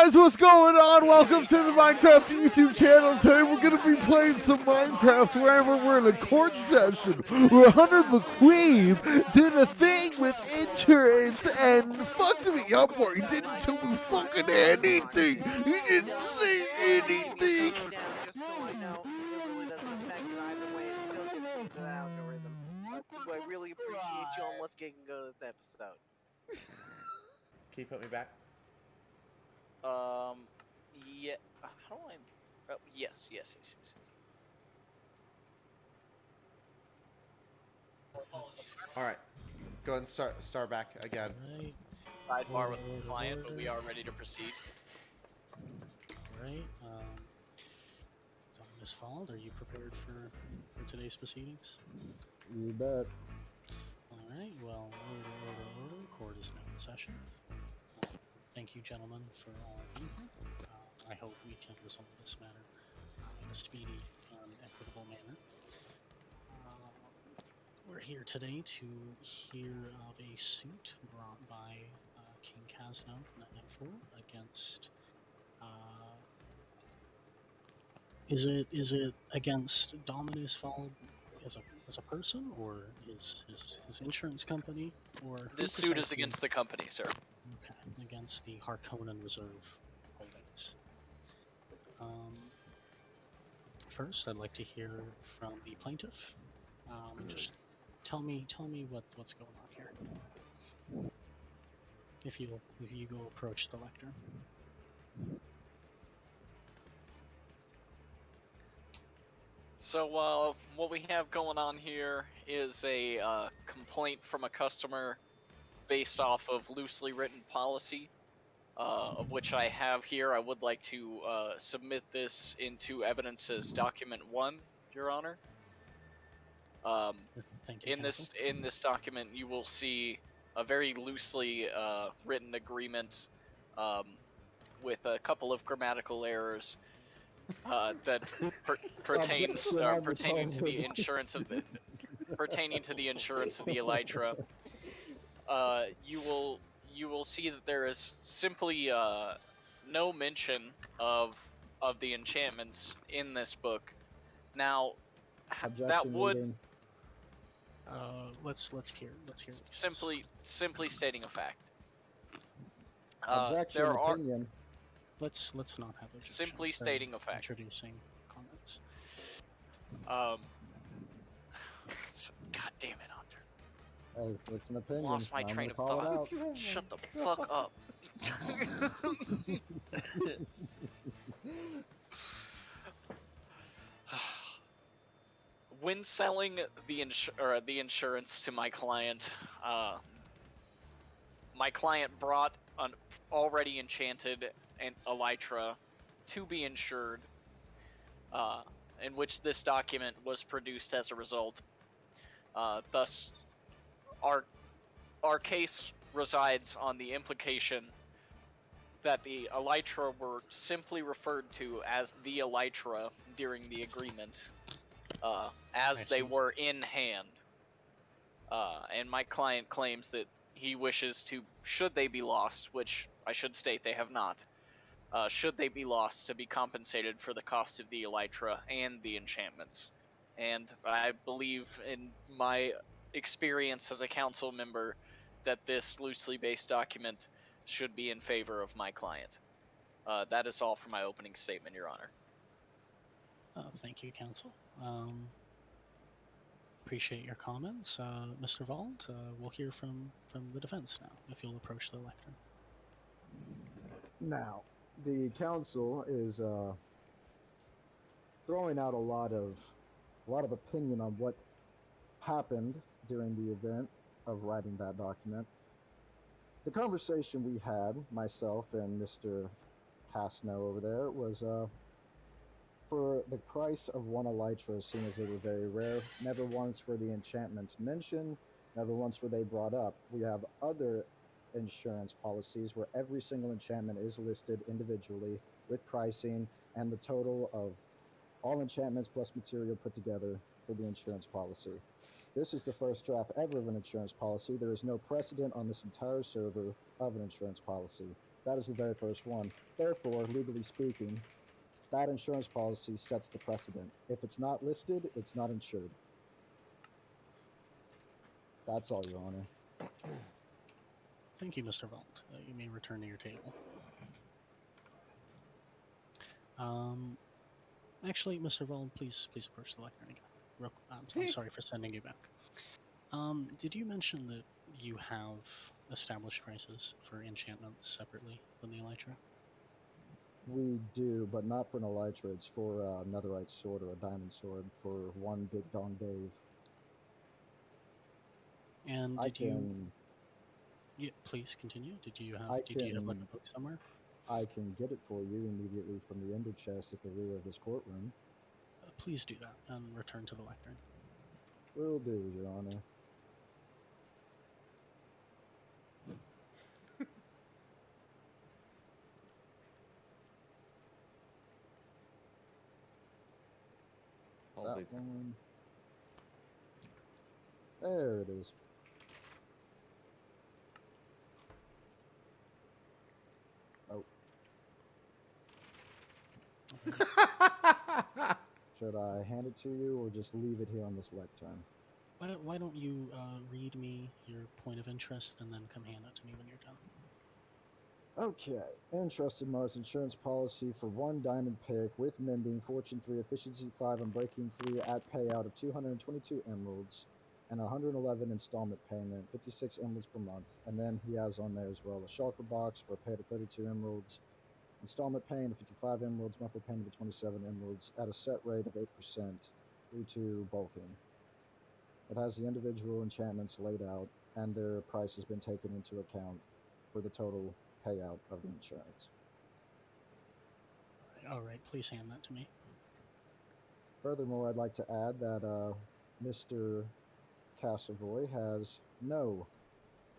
guys, what's going on? Welcome to the Minecraft YouTube channel. Today we're going to be playing some Minecraft wherever we're in a court session where Hunter the Queen did a thing with insurance and fucked me up where he didn't tell me fucking anything. He didn't say anything. Just so I know, it really doesn't affect it either way. It still gets into the algorithm. But I really appreciate you, and let's get go this episode. Can you put me back? Yeah. How do I? Oh, yes. All right. Go ahead and start back again. Right. Sidebar with the client, but we are ready to proceed. Alright, Dominus Vald, are you prepared for today's proceedings? You bet. Alright, well, order, court is now in session. Thank you, gentlemen, for all being here. I hope we can resolve this matter in a speedy and equitable manner. We're here today to hear of a suit brought by King Casno 994 against Is it against Dominus Vald as a person, or his insurance company, or This suit is against the company, sir. Okay, against the Harkonnen Reserve holdings. First, I'd like to hear from the plaintiff. Just tell me what's going on here. If you go approach the lectern. So, what we have going on here is a complaint from a customer based off of loosely written policy, of which I have here. I would like to submit this into evidence as document 1, Your Honor. Thank you, In this document, you will see a very loosely written agreement with a couple of grammatical errors that pertaining to the insurance of the elytra. You will see that there is simply no mention of the enchantments in this book. Now, Objection that would meeting. Let's hear this. simply stating a fact. Objection There are opinion. Let's not have objections. Simply stating a fact. Introducing comments. God damn it, Hunter. Hey, it's an opinion. Lost my I'm train gonna of call it thought. out. Shut the fuck up. When selling the insurance to my client brought an already enchanted elytra to be insured, in which this document was produced as a result. Thus, our case resides on the implication that the elytra were simply referred to as the elytra during the agreement, as they were in hand. And my client claims that he wishes to, should they be lost, which I should state they have not, should they be lost, to be compensated for the cost of the elytra and the enchantments. And I believe, in my experience as a council member, that this loosely based document should be in favor of my client. That is all for my opening statement, Your Honor. Thank you, counsel. Appreciate your comments. Mr. Vald, we'll hear from the defense now, if you'll approach the lectern. Now, the council is throwing out a lot of opinion on what happened during the event of writing that document. The conversation we had, myself and Mr. Casno over there, was for the price of one elytra, seeing as they were very rare. Never once were the enchantments mentioned, never once were they brought up. We have other insurance policies where every single enchantment is listed individually with pricing and the total of all enchantments plus material put together for the insurance policy. This is the first draft ever of an insurance policy. There is no precedent on this entire server of an insurance policy. That is the very first one. Therefore, legally speaking, that insurance policy sets the precedent. If it's not listed, it's not insured. That's all, Your Honor. Thank you, Mr. Vald. You may return to your table. Actually, Mr. Vald, please approach the lectern again. I'm sorry for sending you back. Did you mention that you have established prices for enchantments separately than the elytra? We do, but not for an elytra. It's for a netherite sword or a diamond sword for one Big Dong Dave. And did you? Yeah, please continue. Did you have like a book somewhere? I can get it for you immediately from the ender chest at the rear of this courtroom. Please do that and return to the lectern. Will do, Your Honor. That one. There it is. Oh. Should I hand it to you or just leave it here on this lectern? Why don't you read me your point of interest and then come hand it to me when you're done? Okay. Interested Mars insurance policy for 1 diamond pick with mending, fortune 3, efficiency 5, and breaking 3 at payout of 222 emeralds and 111 installment payment, 56 emeralds per month. And then he has on there as well a shulker box for a payout of 32 emeralds, installment payment of 55 emeralds, monthly payment of 27 emeralds at a set rate of 8% due to bulking. It has the individual enchantments laid out, and their price has been taken into account for the total payout of the insurance. All right, please hand that to me. Furthermore, I'd like to add that Mr. Casavoy has no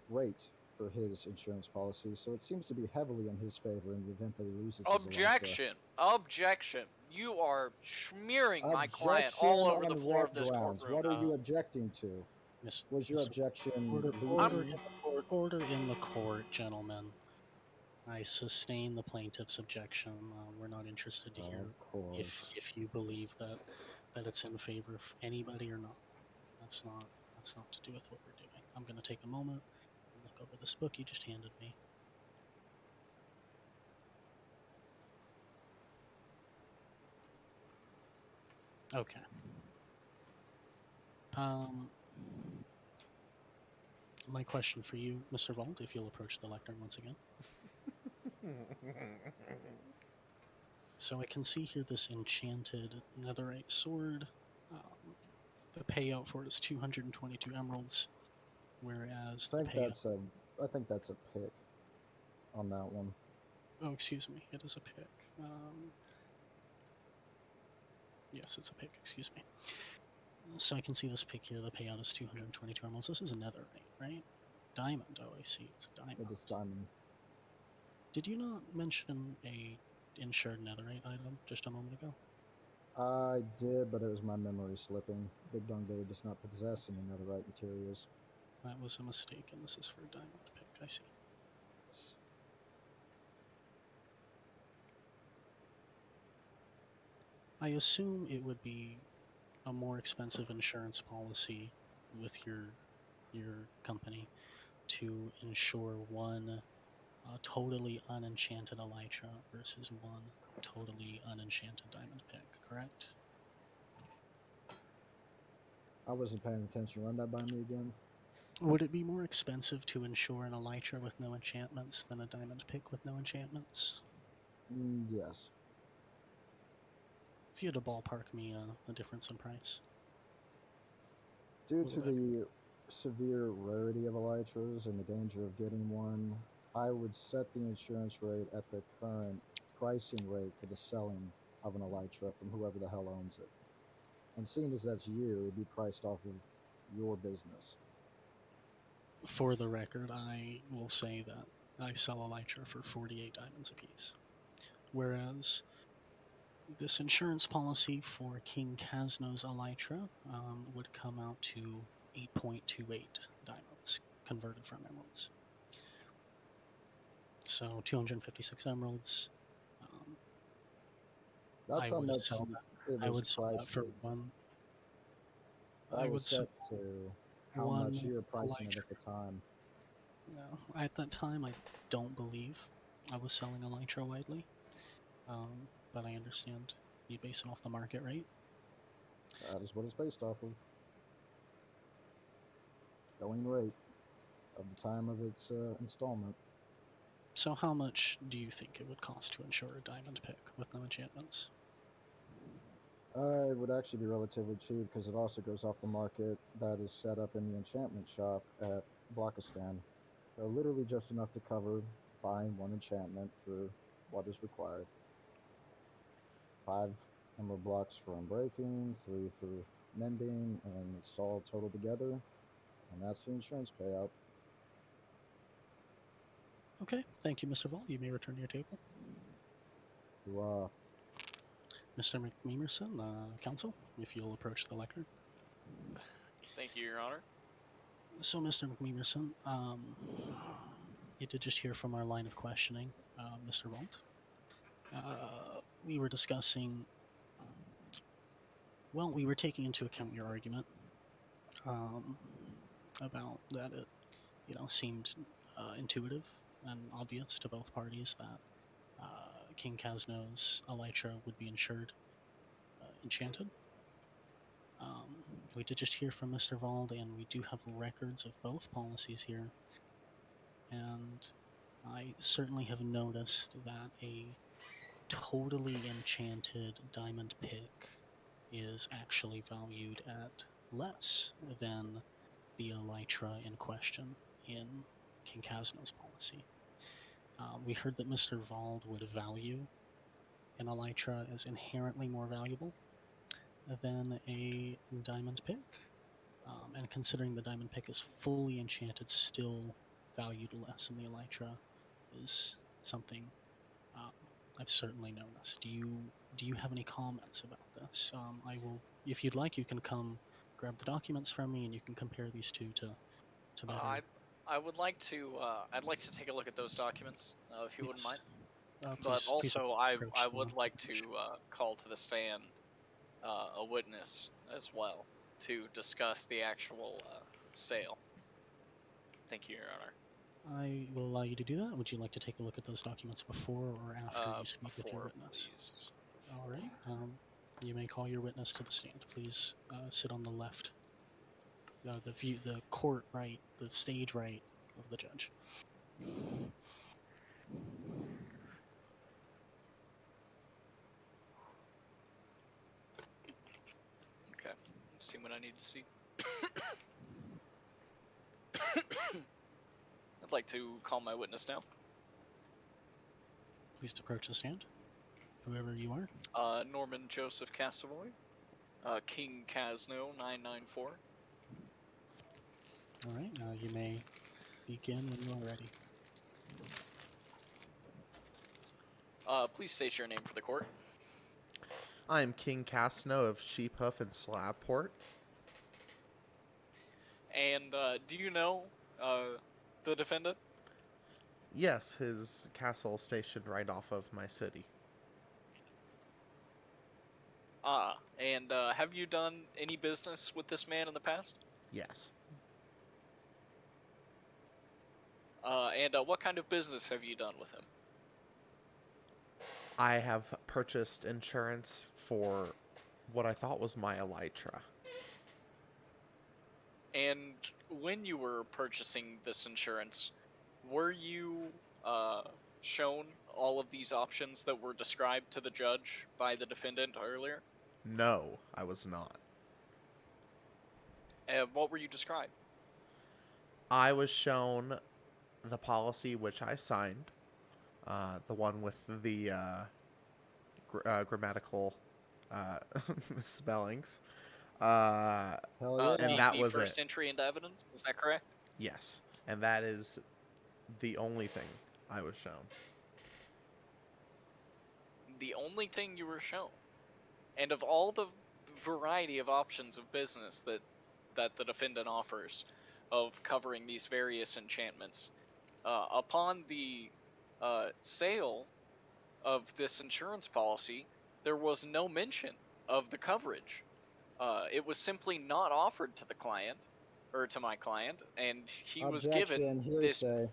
rate for his insurance policy, so it seems to be heavily in his favor in the event that he loses his Objection! Objection! You are smearing my client all over the floor of this courtroom. What are you objecting to? Was your objection order in the court, gentlemen? I sustain the plaintiff's objection. We're not interested to hear if you believe that it's in favor of anybody or not. That's not to do with what we're doing. I'm going to take a moment and look over this book you just handed me. Okay. My question for you, Mr. Vald, if you'll approach the lectern once again. So I can see here this enchanted netherite sword. The payout for it is 222 emeralds, whereas I think that's a pick on that one. Oh, excuse me. It is a pick. Yes, it's a pick. Excuse me. So I can see this pick here. The payout is 222 emeralds. This is a netherite, right? Diamond. Oh, I see. It's a diamond. It is diamond. Did you not mention a insured netherite item just a moment ago? I did, but it was my memory slipping. Big Dong Dave does not possess any netherite materials. That was a mistake, and this is for a diamond pick. I see. Yes. I assume it would be a more expensive insurance policy with your company to insure one totally unenchanted elytra versus one totally unenchanted diamond pick, correct? I wasn't paying attention. Run that by me again. Would it be more expensive to insure an elytra with no enchantments than a diamond pick with no enchantments? Yes. If you had to ballpark me a difference in price. Due to the severe rarity of elytras and the danger of getting one, I would set the insurance rate at the current pricing rate for the selling of an elytra from whoever the hell owns it. And seeing as that's you, it would be priced off of your business. For the record, I will say that I sell elytra for 48 diamonds apiece. Whereas this insurance policy for King Casno's elytra would come out to 8.28 diamonds converted from emeralds. So 256 emeralds. That's I how would much sell that. it I was would sell that priced. for one. That I was would sell set to how one much you were pricing it elytra. at the time. No, at that time, I don't believe I was selling elytra widely. But I understand you base it off the market rate. That is what it's based off of. Going rate of the time of its installment. So how much do you think it would cost to insure a diamond pick with no enchantments? It would actually be relatively cheap because it also goes off the market that is set up in the enchantment shop at Blockistan. Literally just enough to cover buying one enchantment for what is required. 5 emerald blocks for unbreaking, 3 for mending, and it's all total together, and that's the insurance payout. Okay, thank you, Mr. Vald. You may return to your table. You, Mr. McMemerson, counsel, if you'll approach the lectern. Thank you, Your Honor. So, Mr. McMemerson, you did just hear from our line of questioning, Mr. Vald. We were discussing, well, we were taking into account your argument about that it, seemed intuitive and obvious to both parties that King Casno's elytra would be insured, enchanted. We did just hear from Mr. Vald, and we do have records of both policies here. And I certainly have noticed that a totally enchanted diamond pick is actually valued at less than the elytra in question in King Casno's policy. We heard that Mr. Vald would value an elytra as inherently more valuable than a diamond pick. And considering the diamond pick is fully enchanted, still valued less than the elytra is something I've certainly noticed. Do you have any comments about this? I will, if you'd like, you can come grab the documents from me, and you can compare these two to better. I would like to. I'd like to take a look at those documents, if you wouldn't mind. But Please also, I approach would the like to call to the stand a witness as well to discuss the actual sale. Thank you, Your Honor. I will allow you to do that. Would you like to take a look at those documents before or after you speak with your Before, witness? please. All right. You may call your witness to the stand. Please sit on the left, the court right, the stage right of the judge. Okay. See what I need to see. I'd like to call my witness now. Please approach the stand, whoever you are. Norman Joseph Castavoy, King Casno 994. All right. You may begin when you are ready. Please state your name for the court. I'm King Casno of Sheephoof and Slabport. And do you know the defendant? Yes, his castle is stationed right off of my city. And have you done any business with this man in the past? Yes. And what kind of business have you done with him? I have purchased insurance for what I thought was my elytra. And when you were purchasing this insurance, were you shown all of these options that were described to the judge by the defendant earlier? No, I was not. And what were you described? I was shown the policy which I signed, the one with the grammatical misspellings. Hell yeah. And that was the first it. entry into evidence, is that correct? Yes, and that is the only thing I was shown. The only thing you were shown. And of all the variety of options of business that the defendant offers of covering these various enchantments, upon the sale of this insurance policy, there was no mention of the coverage. It was simply not offered to the client, or to my client, and he was given Objection, this. hearsay.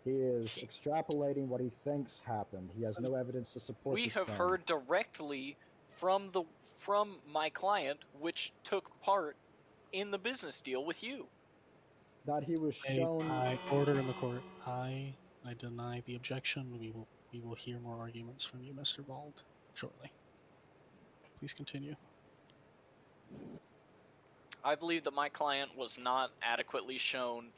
He is He- extrapolating what he thinks happened. He has no evidence to support We this have claim. heard directly from my client, which took part in the business deal with you. That he was shown. I order in the court. I deny the objection. We will hear more arguments from you, Mr. Vald, shortly. Please continue. I believe that my client was not adequately shown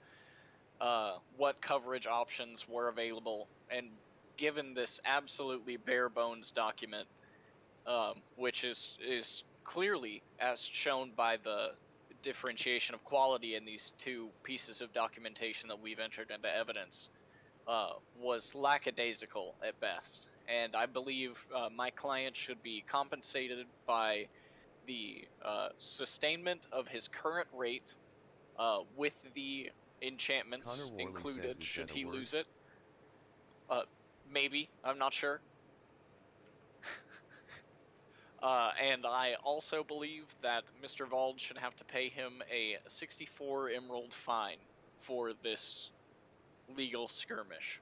what coverage options were available, and given this absolutely bare bones document, which is clearly, as shown by the differentiation of quality in these two pieces of documentation that we've entered into evidence, was lackadaisical at best. And I believe my client should be compensated by the sustainment of his current rate, with the enchantments Connor Worley included, says should that a he word. lose it. Maybe, I'm not sure. And I also believe that Mr. Vald should have to pay him a 64 emerald fine for this legal skirmish.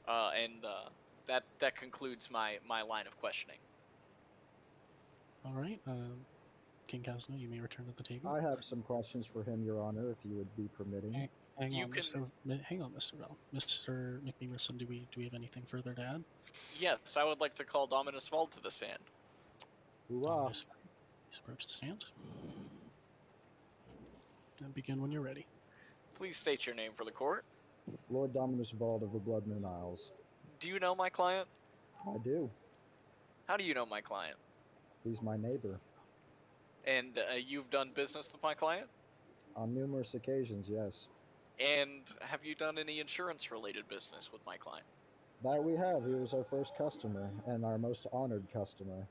That concludes my line of questioning. All right, King Casno, you may return to the table. I have some questions for him, Your Honor, if you would be permitting. Hang You on, can- Mr. Vald. Mr. McMeverson, do we have anything further to add? Yes, I would like to call Dominus Vald to the stand. Hoorah! Please approach the stand. And begin when you're ready. Please state your name for the court. Lord Dominus Vald of the Blood Moon Isles. Do you know my client? I do. How do you know my client? He's my neighbor. And you've done business with my client? On numerous occasions, yes. And have you done any insurance-related business with my client? That we have. He was our first customer and our most honored customer.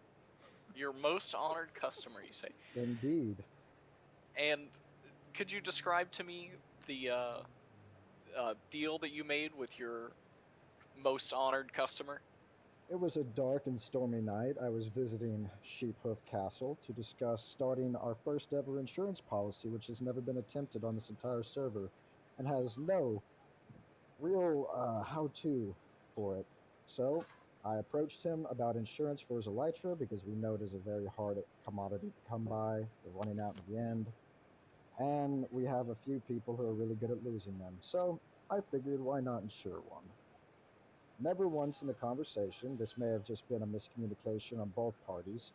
Your most honored customer, you say? Indeed. And could you describe to me the deal that you made with your most honored customer? It was a dark and stormy night. I was visiting Sheephoof Castle to discuss starting our first ever insurance policy, which has never been attempted on this entire server and has no real how-to for it. So I approached him about insurance for his elytra because we know it is a very hard commodity to come by. They're running out in the end. And we have a few people who are really good at losing them. So I figured, why not insure one? Never once in the conversation, this may have just been a miscommunication on both parties,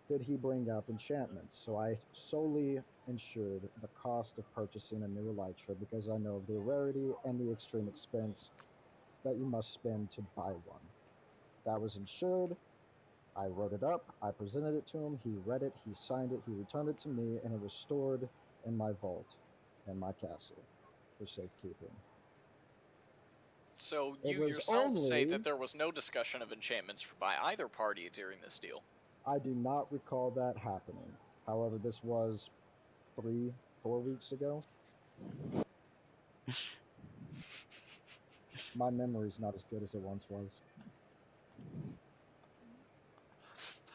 did he bring up enchantments. So I solely insured the cost of purchasing a new elytra because I know of the rarity and the extreme expense that you must spend to buy one. That was insured. I wrote it up. I presented it to him. He read it. He signed it. He returned it to me, and it was stored in my vault in my castle for safekeeping. So It you was yourself say only- that there was no discussion of enchantments by either party during this deal. I do not recall that happening. However, this was 3-4 weeks ago. My memory's not as good as it once was.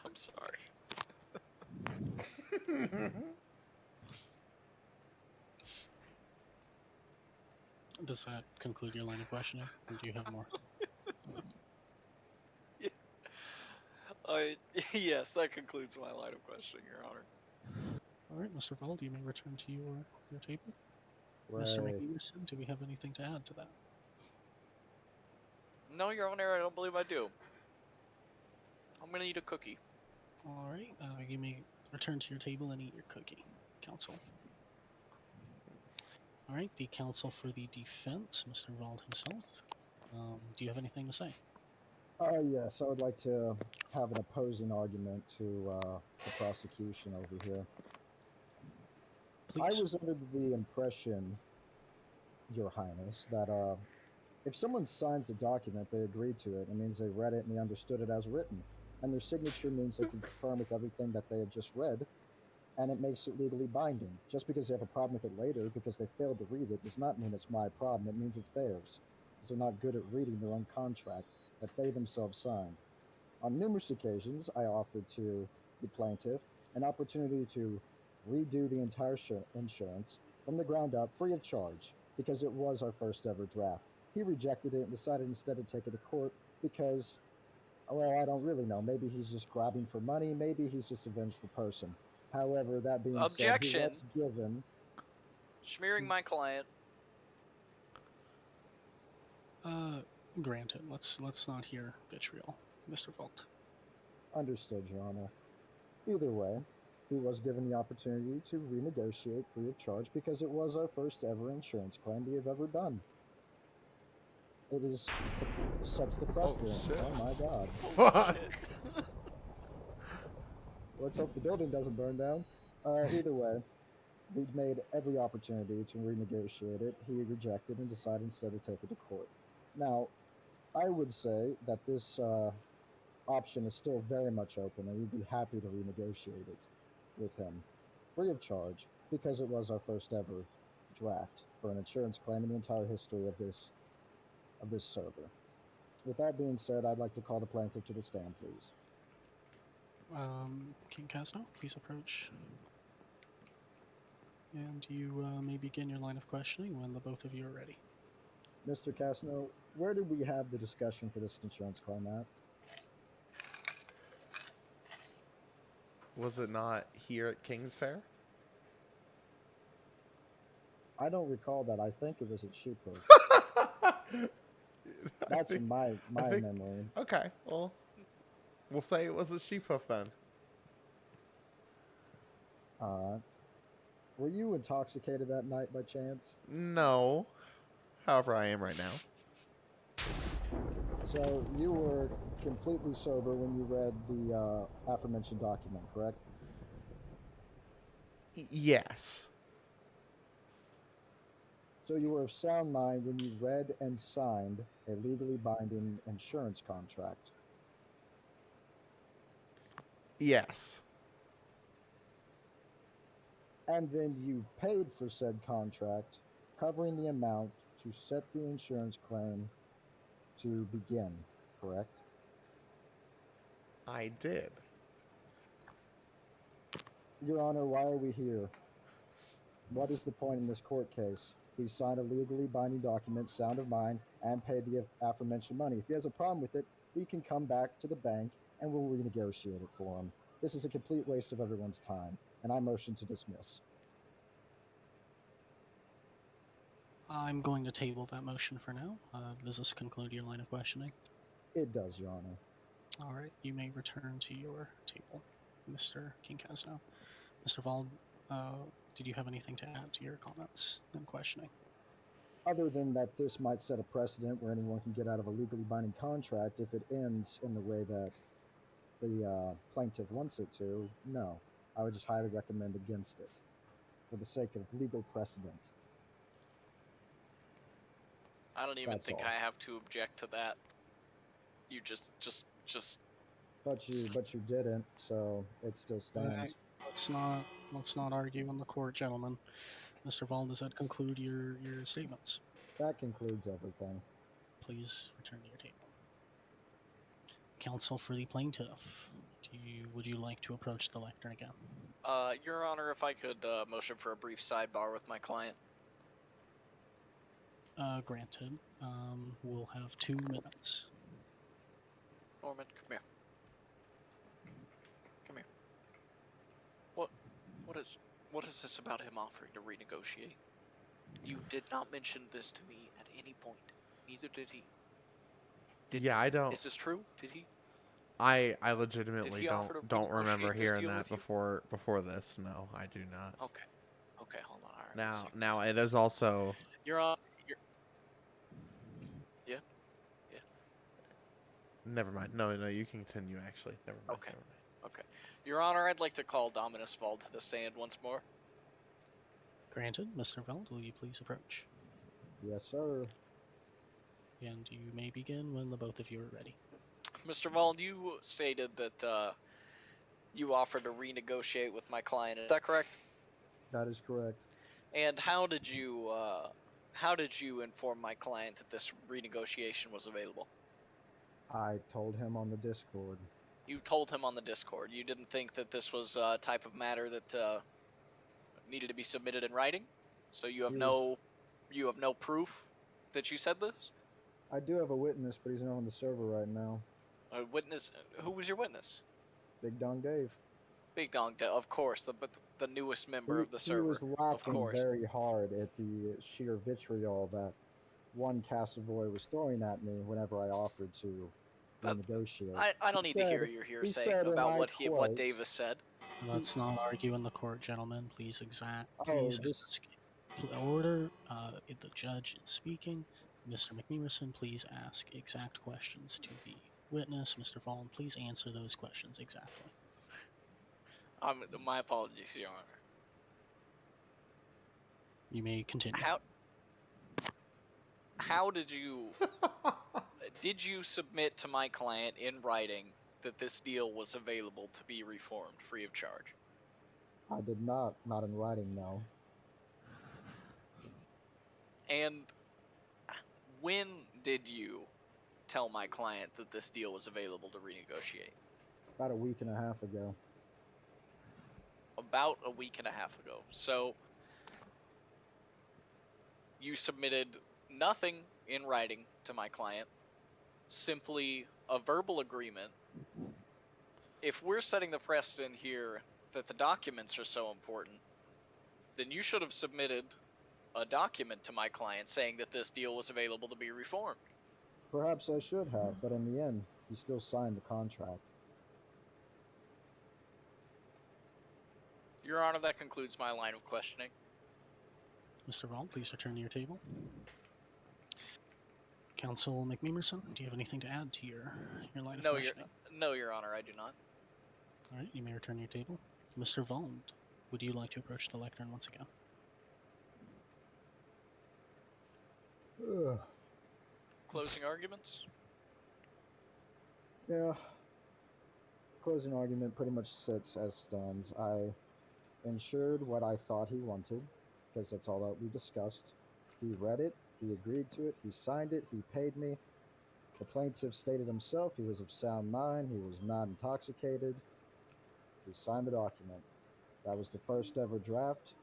I'm sorry. Does that conclude your line of questioning, or do you have more? Yes, that concludes my line of questioning, Your Honor. All right, Mr. Vald, you may return to your table. Right. Mr. McMeverson, do we have anything to add to that? No, Your Honor, I don't believe I do. I'm gonna eat a cookie. All right, you may return to your table and eat your cookie, counsel. All right, the counsel for the defense, Mr. Vald himself. Do you have anything to say? Yes, I would like to have an opposing argument to the prosecution over here. Please. I was under the impression, Your Highness, that if someone signs a document, they agreed to it. It means they read it and they understood it as written. And their signature means they can confirm with everything that they had just read. and it makes it legally binding. Just because they have a problem with it later because they failed to read it does not mean it's my problem. It means it's theirs, because they're not good at reading their own contract that they themselves signed. On numerous occasions, I offered to the plaintiff an opportunity to redo the entire insurance from the ground up free of charge because it was our first ever draft. He rejected it and decided instead to take it to court because, well, I don't really know. Maybe he's just grabbing for money. Maybe he's just a vengeful person. However, that being said, he Objection. was given. Smearing my client. Granted. Let's not hear vitriol, Mr. Vald. Understood, Your Honor. Either way, he was given the opportunity to renegotiate free of charge because it was our first ever insurance claim we have ever done. It sets the precedent. shit. Oh my god. Fuck. Let's hope the building doesn't burn down. Either way, we made every opportunity to renegotiate it. He rejected and decided instead to take it to court. Now, I would say that this option is still very much open, and we'd be happy to renegotiate it with him, free of charge, because it was our first ever draft for an insurance claim in the entire history of this server. With that being said, I'd like to call the plaintiff to the stand, please. King Casno, please approach. And you may begin your line of questioning when the both of you are ready. Mr. Casno, where did we have the discussion for this insurance claim at? Was it not here at King's Fair? I don't recall that. I think it was at Sheephoof. That's my think- memory. Okay, well, we'll say it was a Sheephoof then. Were you intoxicated that night by chance? No. However, I am right now. So you were completely sober when you read the aforementioned document, correct? Yes. So you were of sound mind when you read and signed a legally binding insurance contract. Yes. And then you paid for said contract, covering the amount to set the insurance claim to begin, correct? I did. Your Honor, why are we here? What is the point in this court case? We signed a legally binding document, sound of mind, and paid the aforementioned money. If he has a problem with it, we can come back to the bank and we'll renegotiate it for him. This is a complete waste of everyone's time, and I motion to dismiss. I'm going to table that motion for now. Does this conclude your line of questioning? It does, Your Honor. All right, you may return to your table, Mr. King Casno. Mr. Vald, did you have anything to add to your comments and questioning? Other than that this might set a precedent where anyone can get out of a legally binding contract if it ends in the way that the plaintiff wants it to, no. I would just highly recommend against it for the sake of legal precedent. I don't even That's think all. I have to object to that. You just. But you didn't, so it still stands. Let's not argue in the court, gentlemen. Mr. Vald, does that conclude your statements? That concludes everything. Please return to your table. Counsel for the plaintiff, would you like to approach the lectern again? Your Honor, if I could motion for a brief sidebar with my client. Granted. We'll have 2 minutes. Norman, come here. Come here. What is this about him offering to renegotiate? You did not mention this to me at any point. Neither did he. Yeah, I don't. Is this true? Did he? I legitimately he offer to don't remember renegotiate this hearing deal that with you? before this. No, I do not. Okay. Okay, hold on. All right. Now it is also. You're on. Yeah. Never mind. No, you can continue. Actually, never mind. Okay. Never mind. Okay. Your Honor, I'd like to call Dominus Vald to the stand once more. Granted. Mr. Vald, will you please approach? Yes, sir. And you may begin when the both of you are ready. Mr. Vald, you stated that you offered to renegotiate with my client. Is that correct? That is correct. And how did you inform my client that this renegotiation was available? I told him on the Discord. You told him on the Discord. You didn't think that this was a type of matter that needed to be submitted in writing? So you have no proof that you said this? I do have a witness, but he's not on the server right now. A witness? Who was your witness? Big Dong Dave. Big Dong, of course, the newest member of the server. He was laughing course. very hard at the sheer vitriol that one Casavoy was throwing at me whenever I offered to renegotiate. I don't need to hear your hearsay about what Davis said. Let's not argue in the court, gentlemen. Please Just order. The judge is speaking. Mr. McMemerson, please ask exact questions to the witness. Mr. Vald, please answer those questions exactly. My apologies, Your Honor. You may continue. How did you did you submit to my client in writing that this deal was available to be reformed free of charge? I did not in writing, no. And when did you tell my client that this deal was available to renegotiate? About a week and a half ago. About a week and a half ago. So you submitted nothing in writing to my client, simply a verbal agreement. If we're setting the precedent here that the documents are so important, then you should have submitted a document to my client saying that this deal was available to be reformed. Perhaps I should have, but in the end, he still signed the contract. Your Honor, that concludes my line of questioning. Mr. Vald, please return to your table. Counsel McMemerson, do you have anything to add to your line of questioning? No, Your Honor, I do not. All right, you may return to your table. Mr. Vald, would you like to approach the lectern once again? Ugh. Closing arguments? Yeah. Closing argument pretty much sits as stands. I ensured what I thought he wanted, because that's all that we discussed. He read it, he agreed to it, he signed it, he paid me. The plaintiff stated himself he was of sound mind, he was not intoxicated. He signed the document. That was the first ever draft,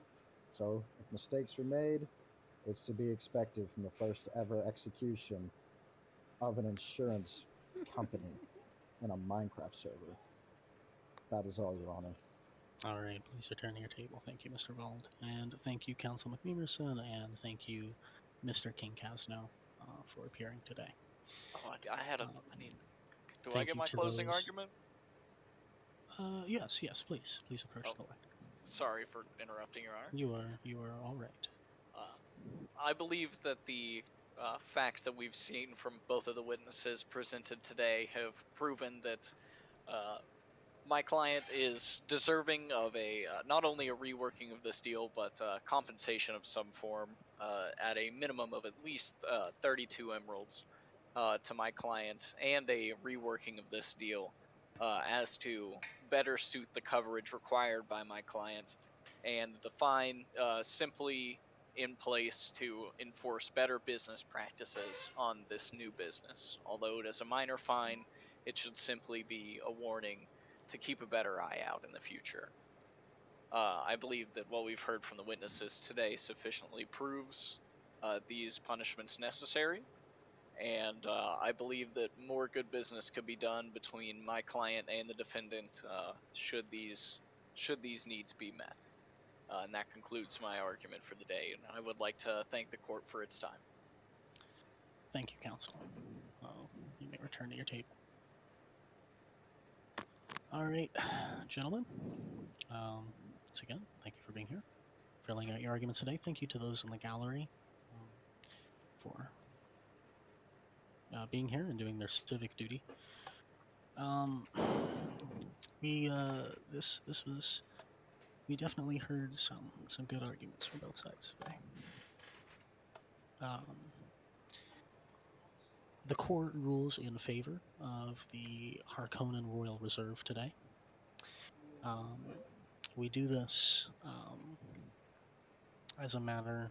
so if mistakes were made, it's to be expected from the first ever execution of an insurance company in a Minecraft server. That is all, Your Honor. All right, please return to your table. Thank you, Mr. Vald. And thank you, Counsel McMemerson, and thank you, Mr. King Casno, for appearing today. Oh, I need... Do I get my closing argument? Yes, please. Please approach the lectern. Sorry for interrupting, Your Honor. You are all right. I believe that the facts that we've seen from both of the witnesses presented today have proven that my client is deserving of not only a reworking of this deal, but compensation of some form at a minimum of at least 32 emeralds to my client, and a reworking of this deal as to better suit the coverage required by my client, and the fine simply in place to enforce better business practices on this new business. Although it is a minor fine, it should simply be a warning to keep a better eye out in the future. I believe that what we've heard from the witnesses today sufficiently proves these punishments necessary, and I believe that more good business could be done between my client and the defendant should these needs be met. And that concludes my argument for the day, and I would like to thank the court for its time. Thank you, counsel. You may return to your table. All right, gentlemen. Once again, thank you for being here, filling out your arguments today. Thank you to those in the gallery for being here and doing their civic duty. We definitely heard some good arguments from both sides today. The court rules in favor of the Harkonnen Royal Reserve today. We do this as a matter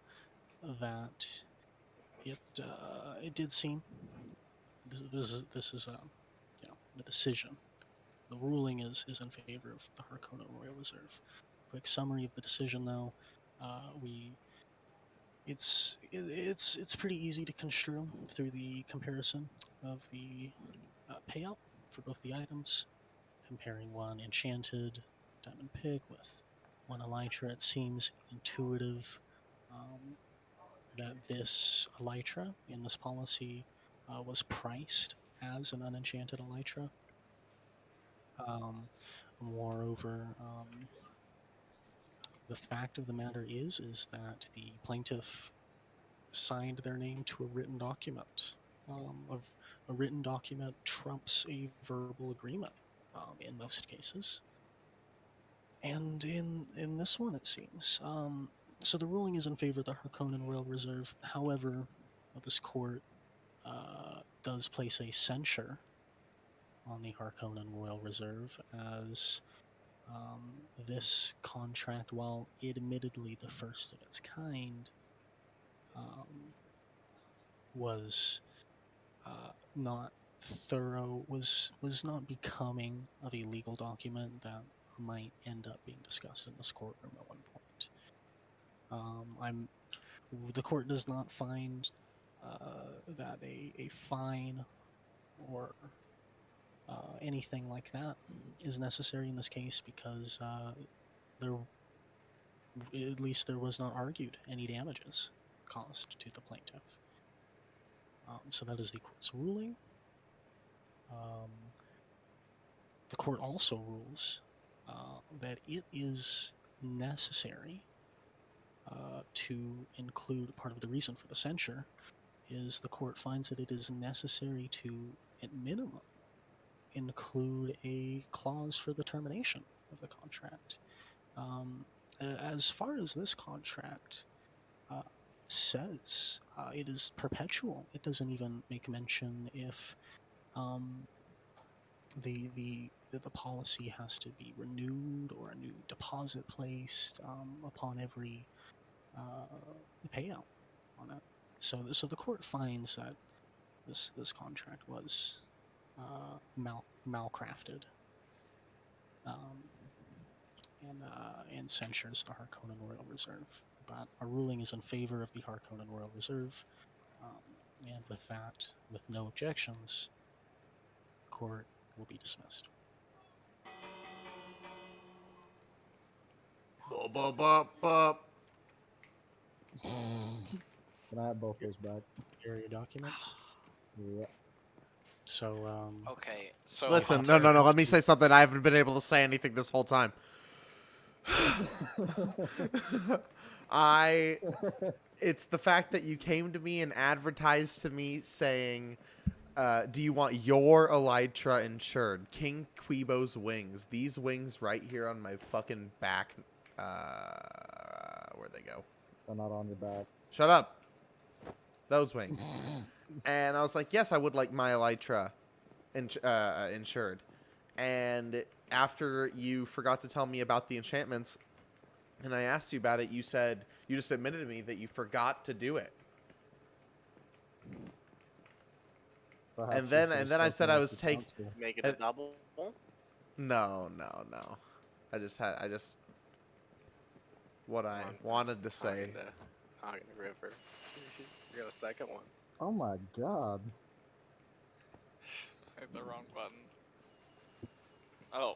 that it did seem this is the decision. The ruling is in favor of the Harkonnen Royal Reserve. Quick summary of the decision, though. It's pretty easy to construe through the comparison of the payout for both the items, comparing one enchanted diamond pig with one elytra. It seems intuitive that this elytra in this policy was priced as an unenchanted elytra. Moreover, the fact of the matter is that the plaintiff signed their name to a written document. A written document trumps a verbal agreement in most cases. And in this one, it seems. So the ruling is in favor of the Harkonnen Royal Reserve. However, this court does place a censure on the Harkonnen Royal Reserve as this contract, while admittedly the first of its kind, was not thorough, was not becoming of a legal document that might end up being discussed in this courtroom at one point. The court does not find that a fine or anything like that is necessary in this case because at least there was not argued any damages caused to the plaintiff. So that is the court's ruling. The court also rules that it is necessary to include, part of the reason for the censure is the court finds that it is necessary to, at minimum, include a clause for the termination of the contract. As far as this contract says, it is perpetual. It doesn't even make mention if the policy has to be renewed or a new deposit placed upon every payout on it. So the court finds that this contract was malcrafted, and censures the Harkonnen Royal Reserve. But our ruling is in favor of the Harkonnen Royal Reserve, and with that, with no objections, the court will be dismissed. Can I have both those back? Here are your documents. Yeah. So, okay, so Listen, no. Let me say something. I haven't been able to say anything this whole time. It's the fact that you came to me and advertised to me saying, do you want your elytra insured? King Quibo's wings. These wings right here on my fucking back. Where'd they go? They're not on your back. Shut up. Those wings. And I was like, yes, I would like my elytra insured. And after you forgot to tell me about the enchantments, and I asked you about it, you said, you just admitted to me that you forgot to do it. Perhaps And then I said I was taking. Make it a double? No. What I wanted to say. Hogging the river. You got a second one. Oh my god. I hit the wrong button. Oh.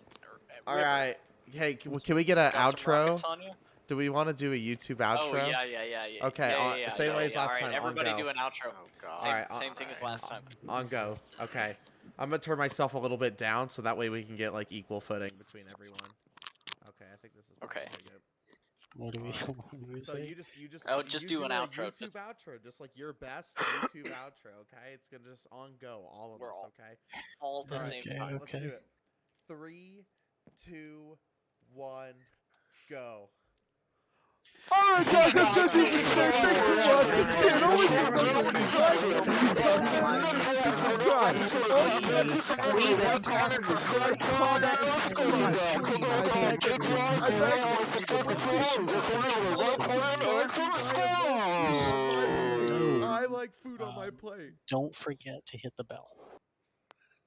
All right. Hey, can we get an Got some outro? rockets on you? Do we want to do a YouTube outro? Oh yeah. Okay, same way as last Alright, time, on everybody go. do an outro. Oh god. Same thing as last time. On go. Okay. I'm going to turn myself a little bit down so that way we can get like equal footing between everyone. Okay, I think this is Okay. pretty good. What do we So say? Just do an a outro. YouTube Just- outro, just like your best YouTube outro, okay? It's gonna just on go, all of We're us, all- okay? All at the Alright, same time. Let's do it. 3, 2, 1, go. Alright guys, that's gonna do it for today. Thanks for watching. See you. subscribe. All you That need is to how do it is is. subscribe, comment, and subscribe. Please, I beg of you. I beg of you. I like food on my plate. Don't forget to hit the bell.